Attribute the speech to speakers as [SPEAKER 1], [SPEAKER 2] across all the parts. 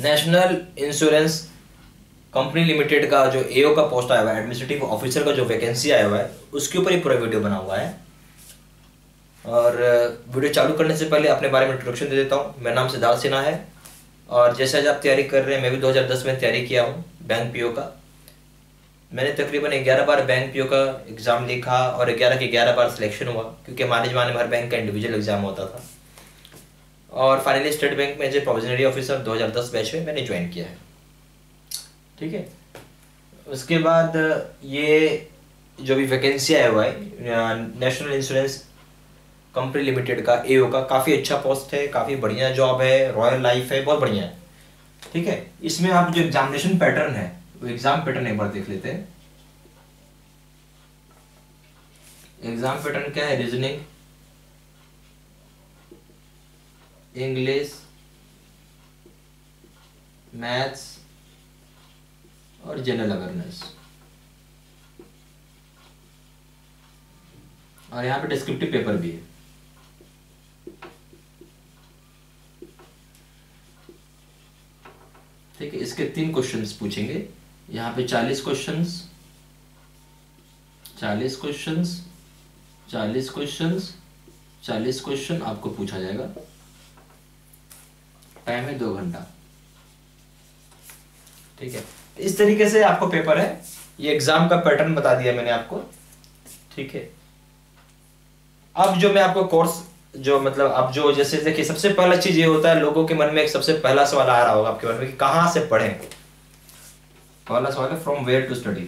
[SPEAKER 1] National insurance company limited का जो एओ का पोस्ट आया हुआ है, एडमिनिस्ट्रेटिव ऑफिसर का जो वैकेंसी आया हुआ है, उसके ऊपर ही पूरा वीडियो बना हुआ है। और वीडियो चालू करने से पहले अपने बारे में इंट्रोडक्शन दे देता हूँ। मेरा नाम सिद्धार्थ सिन्हा है और जैसे आज आप तैयारी कर रहे हैं, मैं भी 2010 में तैयारी किया हूँ बैंक पीओ का। मैंने तकरीबन 11 बार बैंक पीओ का एग्ज़ाम लिखा और 11 के 11 बार सिलेक्शन हुआ, क्योंकि हमारे ज़माने में हर बैंक का इंडिविजुअल एग्ज़ाम होता था। और फाइनली स्टेट बैंक में as a provisionary officer 2010 batch में मैंने ज्वाइन किया है। ठीक है, उसके बाद ये जो भी वैकेंसी आया हुआ है नेशनल इंश्योरेंस कंपनी लिमिटेड का एओ का, काफ़ी अच्छा पोस्ट है, काफ़ी बढ़िया जॉब है, रॉयल लाइफ है, बहुत बढ़िया है। ठीक है, इसमें आप जो एग्जामिनेशन पैटर्न है वो एग्जाम पैटर्न एक बार देख लेते हैं। एग्जाम पैटर्न क्या है? रीजनिंग, इंग्लिश, मैथ्स और जनरल अवेयरनेस। और यहाँ पे डिस्क्रिप्टिव पेपर भी है। ठीक है, इसके 3 क्वेश्चंस पूछेंगे। यहाँ पे 40 क्वेश्चंस, 40 क्वेश्चंस, 40 क्वेश्चंस, 40 क्वेश्चन आपको पूछा जाएगा। टाइम है 2 घंटा। ठीक है, इस तरीके से आपको पेपर है। ये एग्जाम का पैटर्न बता दिया मैंने आपको। ठीक है, अब जो मैं आपको कोर्स जो मतलब अब जो जैसे देखिए, सबसे पहला चीज ये होता है, लोगों के मन में एक सबसे पहला सवाल आ रहा होगा आपके मन में कि कहां से पढ़ें। पहला सवाल है फ्रॉम वेयर टू स्टडी।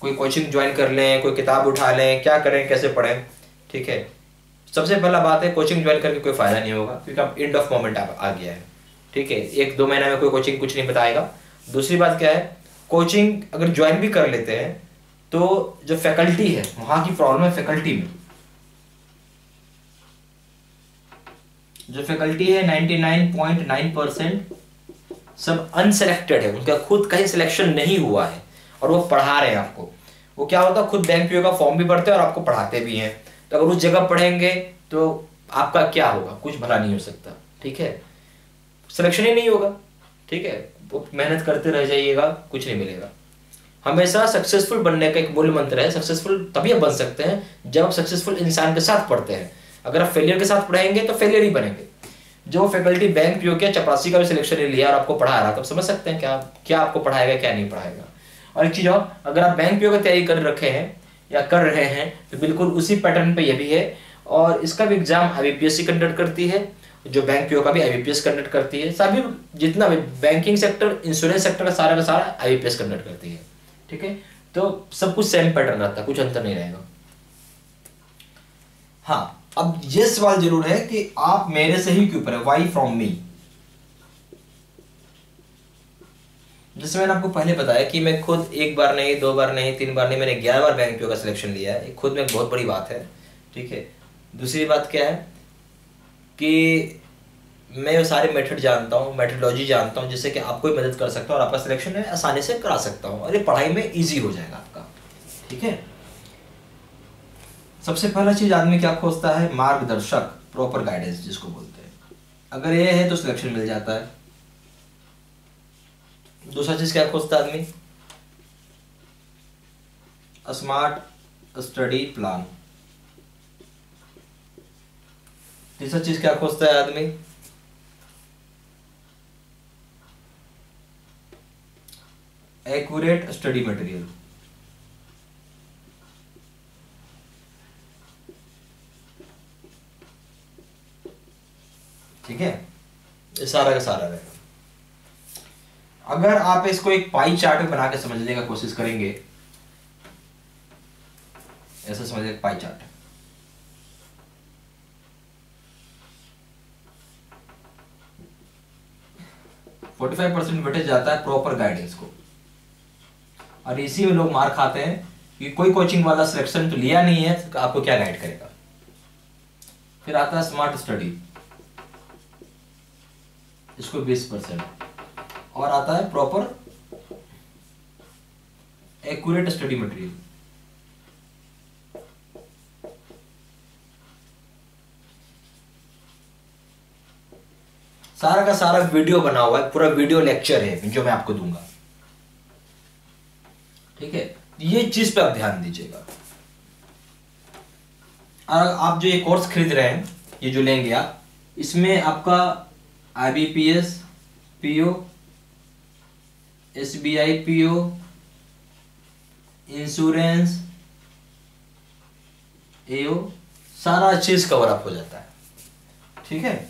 [SPEAKER 1] कोई कोचिंग ज्वाइन कर लें, कोई किताब उठा लें, क्या करें, कैसे पढ़ें। ठीक है, सबसे पहला बात है, कोचिंग ज्वाइन करके कोई फायदा नहीं होगा, क्योंकि अब एंड ऑफ मोमेंट आ गया है। ठीक है, 1-2 महीना में कोई कोचिंग कुछ नहीं बताएगा। दूसरी बात क्या है, कोचिंग अगर ज्वाइन भी कर लेते हैं तो जो फैकल्टी है वहां की प्रॉब्लम है। फैकल्टी में जो फैकल्टी है 99.9% सब अनसेलेक्टेड है, उनका खुद कहीं सिलेक्शन नहीं हुआ है और वो पढ़ा रहे हैं आपको। वो क्या होता है, खुद बैंक पीओ का फॉर्म भी भरते हैं और आपको पढ़ाते भी हैं। तो अगर उस जगह पढ़ेंगे तो आपका क्या होगा, कुछ भला नहीं हो सकता। ठीक है, सिलेक्शन ही नहीं होगा। ठीक है, वो मेहनत करते रह जाइएगा, कुछ नहीं मिलेगा। हमेशा सक्सेसफुल बनने का एक मूल मंत्र है, सक्सेसफुल तभी आप बन सकते हैं जब आप सक्सेसफुल इंसान के साथ पढ़ते हैं। अगर आप फेलियर के साथ पढ़ाएंगे तो फेलियर ही बनेंगे। जो फैकल्टी बैंक पीओ के चपरासी का भी सिलेक्शन ले लिया और आपको पढ़ा रहा, तो आप समझ सकते हैं क्या क्या आपको पढ़ाएगा, क्या नहीं पढ़ाएगा। और एक चीज और, अगर आप बैंक पीओ की तैयारी कर रखे हैं या कर रहे हैं तो बिल्कुल उसी पैटर्न पे ये भी है। और इसका भी एग्जाम आईबीपीएससी कंडक्ट करती है, जो बैंक पीओ का भी आईबीपीएस कंडक्ट करती है। सभी जितना भी बैंकिंग सेक्टर, इंश्योरेंस सेक्टर का सारा आईबीपीएस कंडक्ट करती है। ठीक है, तो सब कुछ सेम पैटर्न रहता है, कुछ अंतर नहीं रहेगा। हाँ, अब ये सवाल जरूर है कि आप मेरे से ही क्यों पढ़े, वाई फ्रॉम मी। जैसे मैंने आपको पहले बताया कि मैं खुद 1 बार नहीं, 2 बार नहीं, 3 बार नहीं, मैंने 11 बार बैंक पीओ का सिलेक्शन लिया है। खुद में एक बहुत बड़ी बात है। ठीक है, दूसरी बात क्या है कि मैं वो सारे मेथड जानता हूँ, मेथडोलॉजी जानता हूँ, जिससे कि आपको भी मदद कर सकता हूँ और आपका सिलेक्शन है आसानी से करा सकता हूँ और ये पढ़ाई में इजी हो जाएगा आपका। ठीक है, सबसे पहला चीज आदमी क्या खोजता है? मार्गदर्शक, प्रॉपर गाइडेंस जिसको बोलते हैं। अगर ये है तो सिलेक्शन मिल जाता है। दूसरा चीज क्या खोजता है आदमी? Smart study plan. तीसरा चीज क्या खोजता है आदमी? Accurate study material. ठीक है, ये सारा का सारा रहेगा। अगर आप इसको एक पाई चार्ट में बना के समझने का कोशिश करेंगे, ऐसा समझिए पाई चार्ट। %45 वेटेज जाता है प्रॉपर गाइडेंस को, और इसी में लोग मार खाते हैं कि कोई कोचिंग वाला सिलेक्शन तो लिया नहीं है, तो आपको क्या गाइड करेगा। फिर आता है स्मार्ट स्टडी, इसको 20%, और आता है प्रॉपर एक्यूरेट स्टडी मटेरियल, सारा का सारा वीडियो बना हुआ है, पूरा वीडियो लेक्चर है जो मैं आपको दूंगा। ठीक है, ये चीज पे आप ध्यान दीजिएगा। और आप जो ये कोर्स खरीद रहे हैं, ये जो लेंगे आप, इसमें आपका IBPS PO, SBI PO, insurance AO, सारा चीज कवर अप हो जाता है। ठीक है,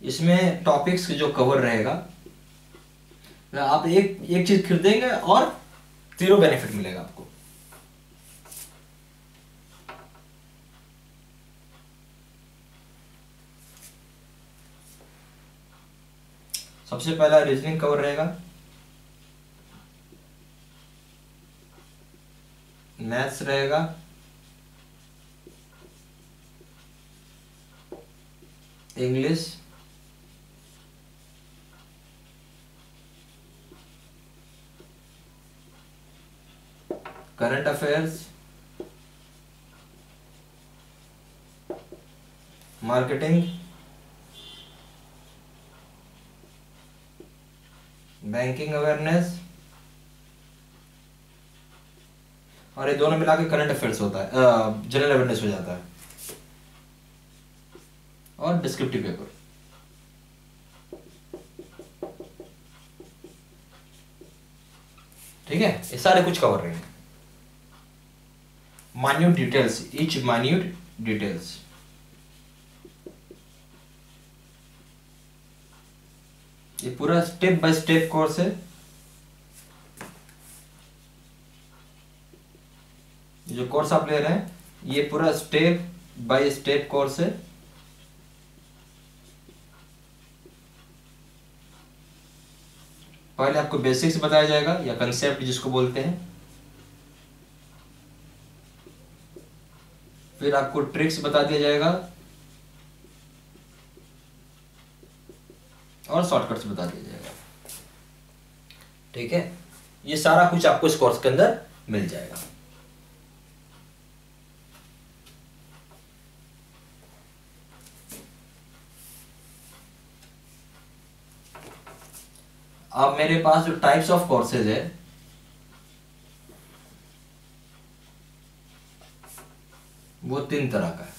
[SPEAKER 1] इसमें टॉपिक्स जो कवर रहेगा, आप एक चीज खरीदेंगे और 0 बेनिफिट मिलेगा आपको। सबसे पहला रीजनिंग कवर रहेगा, मैथ्स रहेगा, English, current affairs, marketing, banking awareness, और ये दोनों मिला के करंट अफेयर्स होता है, जनरल अवेयरनेस हो जाता है, और डिस्क्रिप्टिव पेपर। ठीक है, ये सारे कुछ कवर रहेंगे। Minute details, each minute details. ये पूरा स्टेप बाय स्टेप कोर्स है। जो कोर्स आप ले रहे हैं, ये पूरा स्टेप बाय स्टेप कोर्स है। पहले आपको बेसिक्स बताया जाएगा या कंसेप्ट जिसको बोलते हैं, फिर आपको ट्रिक्स बता दिया जाएगा और शॉर्टकट्स बता दिया जाएगा। ठीक है, ये सारा कुछ आपको इस कोर्स के अंदर मिल जाएगा। अब मेरे पास जो टाइप्स ऑफ कोर्सेज है, वो 3 तरह का है।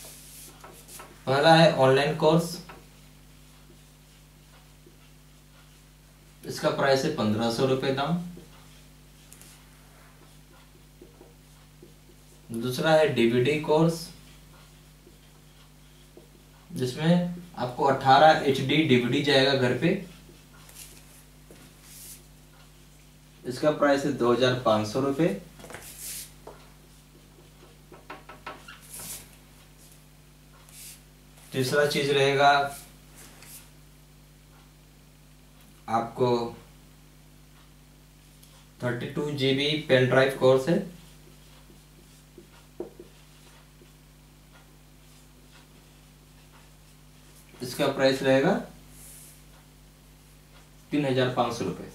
[SPEAKER 1] पहला है ऑनलाइन कोर्स, इसका प्राइस है 1500 रुपये दाम। दूसरा है DVD कोर्स, जिसमें आपको 18 HD DVD जाएगा घर पे, इसका प्राइस है 2500 रुपये। तीसरा चीज रहेगा आपको 32 GB पेन ड्राइव कोर्स है, इसका प्राइस रहेगा 3500 रुपये।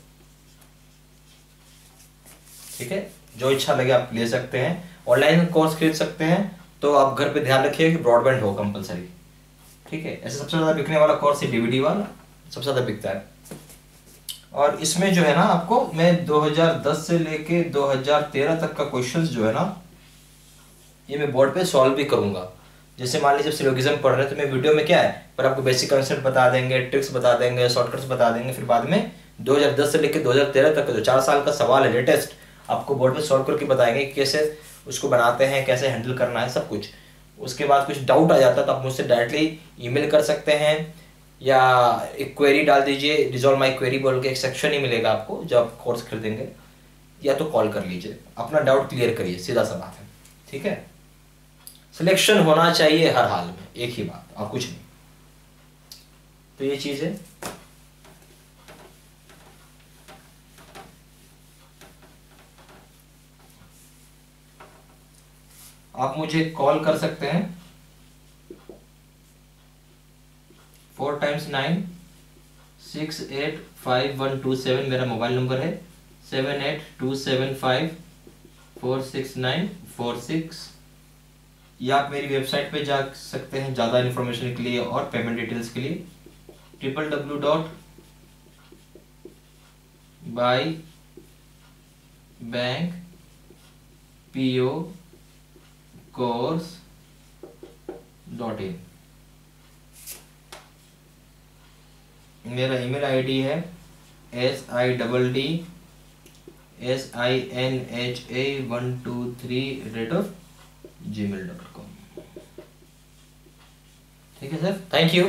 [SPEAKER 1] ठीक है, जो इच्छा लगे आप ले सकते हैं। ऑनलाइन कोर्स खरीद सकते हैं, तो आप घर पे ध्यान रखिए कि ब्रॉडबैंड हो कंपलसरी। ठीक है, ऐसे सबसे ज्यादा बिकने वाला कोर्स है DVD वाला, सबसे ज्यादा बिकता है। और इसमें जो है ना, आपको मैं 2010 से लेके 2013 तक का क्वेश्चंस जो है ना, ये मैं बोर्ड पे सॉल्व भी करूंगा। जैसे मान लीजिए जब सिलोगिज्म पढ़ रहे हैं, तो मैं वीडियो में क्या है, पर आपको बेसिक कंसेप्ट बता देंगे, ट्रिक्स बता देंगे, शॉर्टकट्स बता देंगे। फिर बाद में 2010 से लेकर 2013 तक का जो 4 साल का सवाल है लेटेस्ट, आपको बोर्ड पे सॉल्व करके बताएंगे कि कैसे उसको बनाते हैं, कैसे हैंडल करना है, सब कुछ। उसके बाद कुछ डाउट आ जाता है तो आप मुझसे डायरेक्टली ईमेल कर सकते हैं, या एक क्वेरी डाल दीजिए, रिजॉल्व माई क्वेरी बोल के एक सेक्शन ही मिलेगा आपको जब आप कोर्स खरीदेंगे, या तो कॉल कर लीजिए, अपना डाउट क्लियर करिए, सीधा सा बात है। ठीक है, सिलेक्शन होना चाहिए हर हाल में, एक ही बात और कुछ नहीं। तो ये चीज है। आप मुझे कॉल कर सकते हैं 4 × 9 685127 मेरा मोबाइल नंबर है, 7827546946, या आप मेरी वेबसाइट पे जा सकते हैं ज़्यादा इन्फॉर्मेशन के लिए और पेमेंट डिटेल्स के लिए। www.bybankpocourse.in। मेरा ईमेल आईडी है SIDDSINHA123@gmail.com। ठीक है सर, थैंक यू।